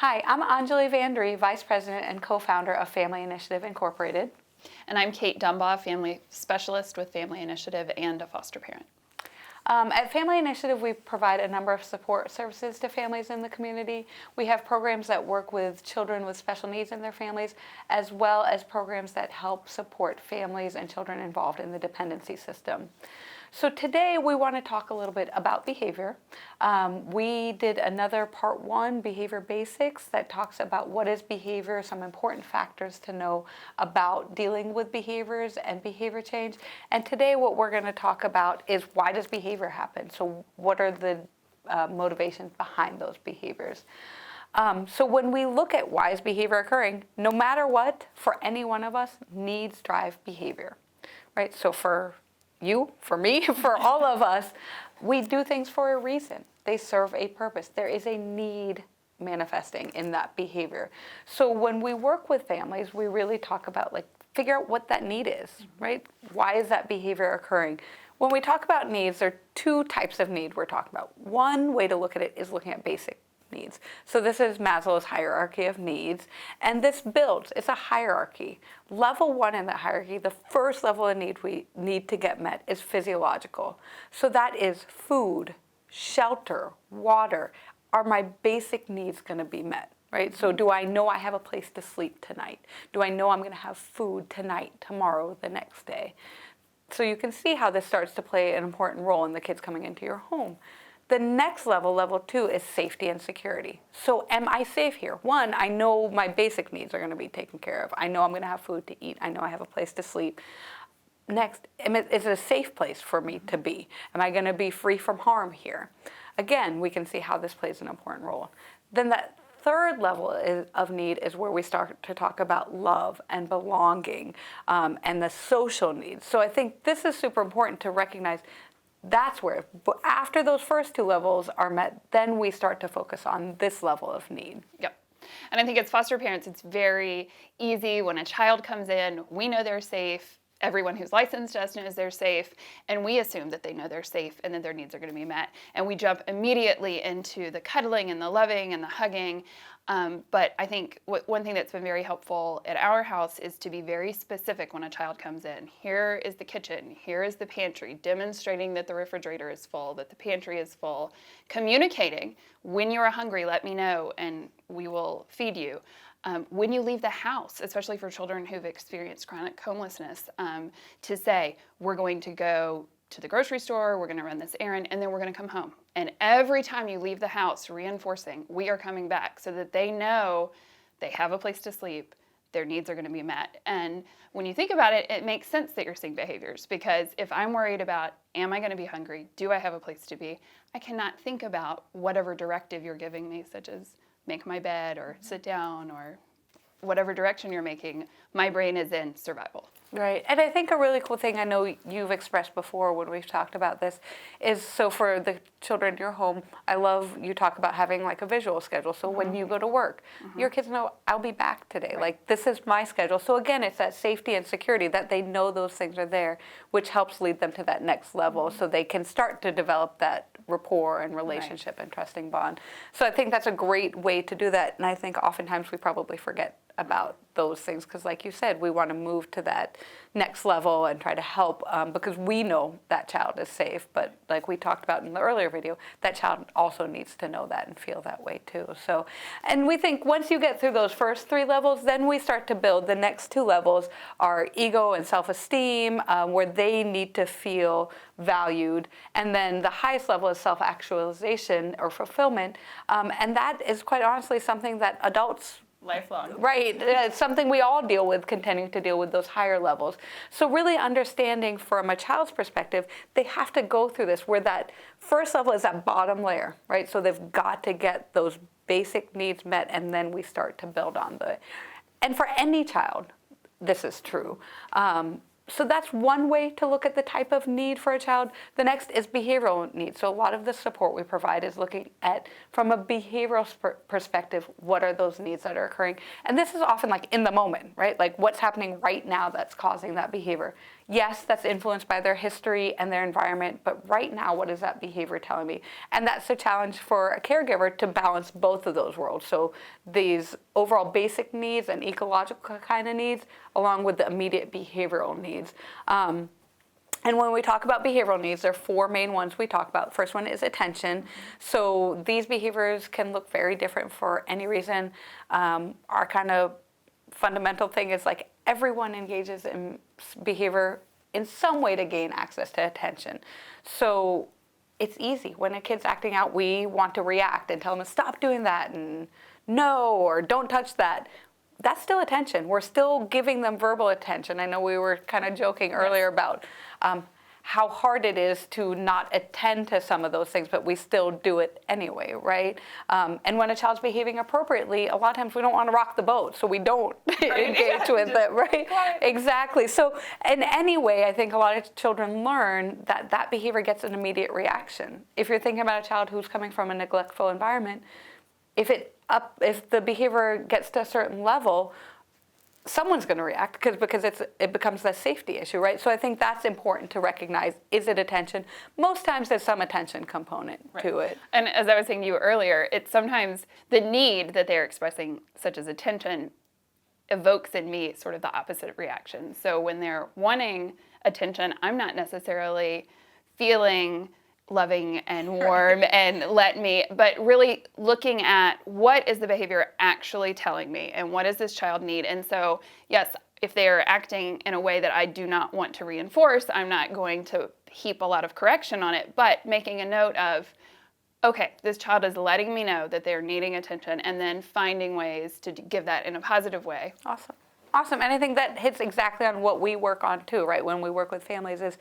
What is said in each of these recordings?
Hi, I'm Anjali Vandry, Vice President and co-founder of Family Initiative Incorporated. And I'm Kate Dumbaugh, Family Specialist with Family Initiative and a foster parent. At Family Initiative, we provide a number of support services to families in the community. We have programs that work with children with special needs in their families, as well as programs that help support families and children involved in the dependency system. So today we want to talk a little bit about behavior. We did another part 1, Behavior Basics, that talks about what is behavior, some important factors to know about dealing with behaviors and behavior change. And today what we're going to talk about is why does behavior happen? So what are the motivations behind those behaviors? So when we look at why is behavior occurring, no matter what, for any one of us, needs drive behavior, right? So for you, for me, for all of us, we do things for a reason. They serve a purpose. There is a need manifesting in that behavior. So when we work with families, we really talk about figure out what that need is, right? Why is that behavior occurring? When we talk about needs, there are 2 types of need we're talking about. One way to look at it is looking at basic needs. So this is Maslow's hierarchy of needs, and this builds, it's a hierarchy. Level 1 in the hierarchy, the first level of need we need to get met is physiological. So that is food, shelter, water. Are my basic needs going to be met? Right? So do I know I have a place to sleep tonight? Do I know I'm going to have food tonight, tomorrow, the next day? So you can see how this starts to play an important role in the kids coming into your home. The next level, level 2, is safety and security. So am I safe here? 1, I know my basic needs are going to be taken care of. I know I'm going to have food to eat. I know I have a place to sleep. Next, is it a safe place for me to be? Am I going to be free from harm here? Again, we can see how this plays an important role. Then that third level of need is where we start to talk about love and belonging and the social needs. So I think this is super important to recognize. That's where, after those first 2 levels are met, then we start to focus on this level of need. Yep. And I think as foster parents, it's very easy when a child comes in, we know they're safe. Everyone who's licensed to us knows they're safe, and we assume that they know they're safe and that their needs are going to be met. And we jump immediately into the cuddling and the loving and the hugging. But I think one thing that's been very helpful at our house is to be very specific when a child comes in. Here is the kitchen, here is the pantry, demonstrating that the refrigerator is full, that the pantry is full, communicating, when you're hungry, let me know and we will feed you. When you leave the house, especially for children who've experienced chronic homelessness, to say, we're going to go to the grocery store, we're going to run this errand, and then we're going to come home. And every time you leave the house, reinforcing, we are coming back, so that they know they have a place to sleep, their needs are going to be met. And when you think about it, it makes sense that you're seeing behaviors, because if I'm worried about, am I going to be hungry? Do I have a place to be? I cannot think about whatever directive you're giving me, such as make my bed or sit down or whatever direction you're making. My brain is in survival. Right. And I think a really cool thing I know you've expressed before when we've talked about this is, so for the children in your home, I love you talk about having a visual schedule. So when you go to work, your kids know, I'll be back today. Right. This is my schedule. So again, it's that safety and security, that they know those things are there, which helps lead them to that next level so they can start to develop that rapport and relationship and trusting bond. So I think that's a great way to do that. And I think oftentimes we probably forget about those things because, like you said, we want to move to that next level and try to help because we know that child is safe, but like we talked about in the earlier video, that child also needs to know that and feel that way too. So, and we think once you get through those first 3 levels, then we start to build the next 2 levels, are ego and self-esteem, where they need to feel valued, and then the highest level is self-actualization or fulfillment, and that is quite honestly something that adults Lifelong. Right. It's something we all deal with, continuing to deal with those higher levels. So really understanding from a child's perspective, they have to go through this where that first level is that bottom layer, right? So they've got to get those basic needs met, and then we start to build on and for any child, this is true. So that's one way to look at the type of need for a child. The next is behavioral needs. So a lot of the support we provide is looking at, from a behavioral perspective, what are those needs that are occurring? And this is often like in the moment, right? Like what's happening right now that's causing that behavior. Yes, that's influenced by their history and their environment, but right now, what is that behavior telling me? And that's a challenge for a caregiver to balance both of those worlds. So these overall basic needs and ecological kind of needs, along with the immediate behavioral needs. And when we talk about behavioral needs, there are four main ones we talk about. First one is attention. So these behaviors can look very different for any reason. Our kind of fundamental thing is like everyone engages in behavior in some way to gain access to attention. So it's easy. When a kid's acting out, we want to react and tell them to stop doing that and no, or don't touch that. That's still attention. We're still giving them verbal attention. I know we were kind of joking earlier about how hard it is to not attend to some of those things, but we still do it anyway, right? And when a child's behaving appropriately, a lot of times we don't want to rock the boat, so we don't engage with it, right? Exactly. So in any way, I think a lot of children learn that that behavior gets an immediate reaction. If you're thinking about a child who's coming from a neglectful environment, if the behavior gets to a certain level, someone's going to react because it becomes a safety issue, right? So I think that's important to recognize. Is it attention? Most times there's some attention component to it. And as I was saying to you earlier, it's sometimes the need that they're expressing, such as attention, evokes in me sort of the opposite reaction. So when they're wanting attention, I'm not necessarily feeling loving and warm and but really looking at what is the behavior actually telling me and what does this child need. And so, yes, if they are acting in a way that I do not want to reinforce, I'm not going to heap a lot of correction on it, but making a note of, okay, this child is letting me know that they're needing attention, and then finding ways to give that in a positive way. Awesome. Awesome. And I think that hits exactly on what we work on too, right? When we work with families is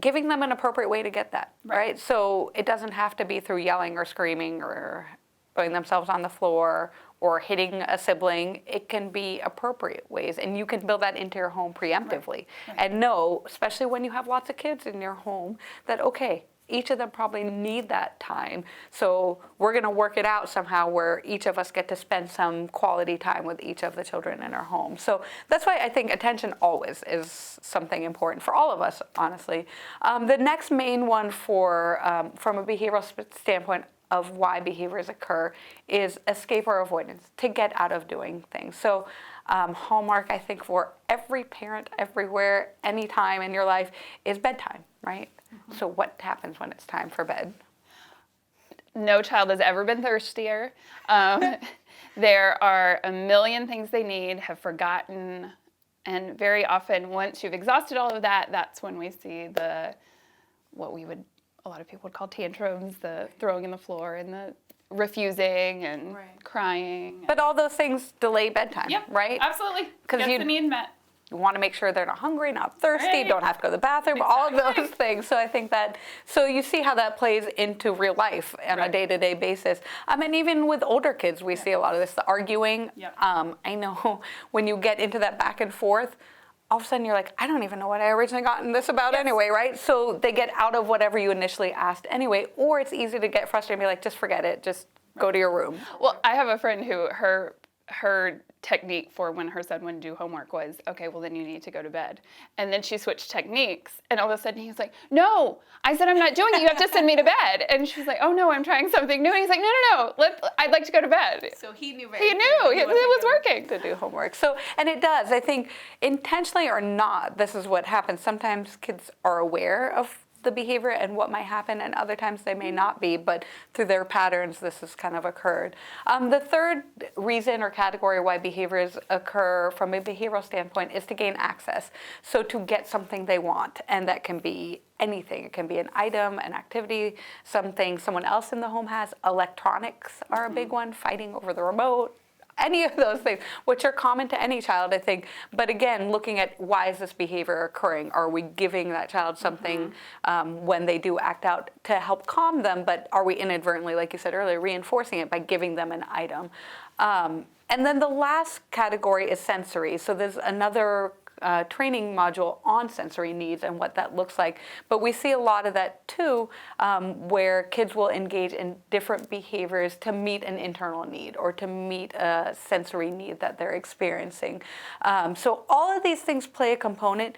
giving them an appropriate way to get that, right? So it doesn't have to be through yelling or screaming or throwing themselves on the floor or hitting a sibling. It can be appropriate ways, and you can build that into your home preemptively. And know, especially when you have lots of kids in your home, that okay, each of them probably need that time. So we're going to work it out somehow where each of us get to spend some quality time with each of the children in our home. So that's why I think attention always is something important for all of us, honestly. The next main one for from a behavioral standpoint of why behaviors occur is escape or avoidance, to get out of doing things. So hallmark, I think, for every parent everywhere, anytime in your life is bedtime, right? So what happens when it's time for bed? No child has ever been thirstier. There are a million things they need, have forgotten, and very often once you've exhausted all of that, that's when we see what a lot of people would call tantrums, the throwing in the floor and the refusing and crying. But all those things delay bedtime, right? Absolutely. Because the need met. You want to make sure they're not hungry, not thirsty, don't have to go to the bathroom, all of those things. So I think so you see how that plays into real life on a day-to-day basis. And even with older kids, we see a lot of this, the arguing. I know when you get into that back and forth, all of a sudden you're like, I don't even know what I originally got in this about anyway, right? So they get out of whatever you initially asked anyway, or it's easy to get frustrated and be like, just forget it, just go to your room. Well, I have a friend who her technique for when her son wouldn't do homework was, okay, well then you need to go to bed. And then she switched techniques, and all of a sudden he's like, no, I said I'm not doing it, you have to send me to bed. And she's like, oh no, I'm trying something new. And he's like, no, I'd like to go to bed. So he knew it was working. To do homework. So, and it does, I think, intentionally or not, this is what happens. Sometimes kids are aware of the behavior and what might happen, and other times they may not be, but through their patterns this has kind of occurred. The third reason or category why behaviors occur from a behavioral standpoint is to gain access, so to get something they want, and that can be anything. It can be an item, an activity, something someone else in the home has. Electronics are a big one, fighting over the remote, any of those things, which are common to any child, I think. But again, looking at why is this behavior occurring? Are we giving that child something when they do act out to help calm them? But are we inadvertently, like you said earlier, reinforcing it by giving them an item? And then the last category is sensory. So there's another training module on sensory needs and what that looks like. But we see a lot of that too, where kids will engage in different behaviors to meet an internal need or to meet a sensory need that they're experiencing. So all of these things play a component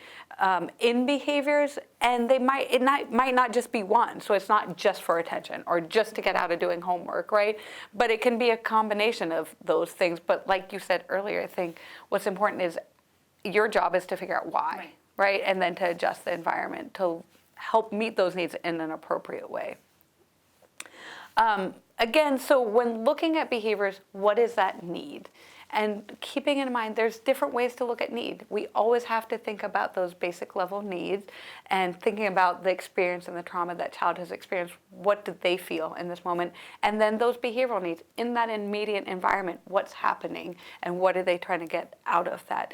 in behaviors, and might not just be one. So it's not just for attention or just to get out of doing homework, right? But it can be a combination of those things. But like you said earlier, I think what's important is your job is to figure out why, right? And then to adjust the environment to help meet those needs in an appropriate way. Again, so when looking at behaviors, what is that need? And keeping in mind, there's different ways to look at need. We always have to think about those basic level needs and thinking about the experience and the trauma that child has experienced. What did they feel in this moment? And then those behavioral needs in that immediate environment, what's happening and what are they trying to get out of that?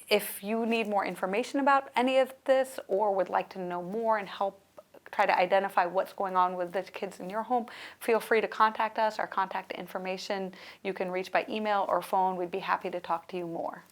If you need more information about any of this or would like to know more and help try to identify what's going on with the kids in your home, feel free to contact us. Our contact information you can reach by email or phone. We'd be happy to talk to you more.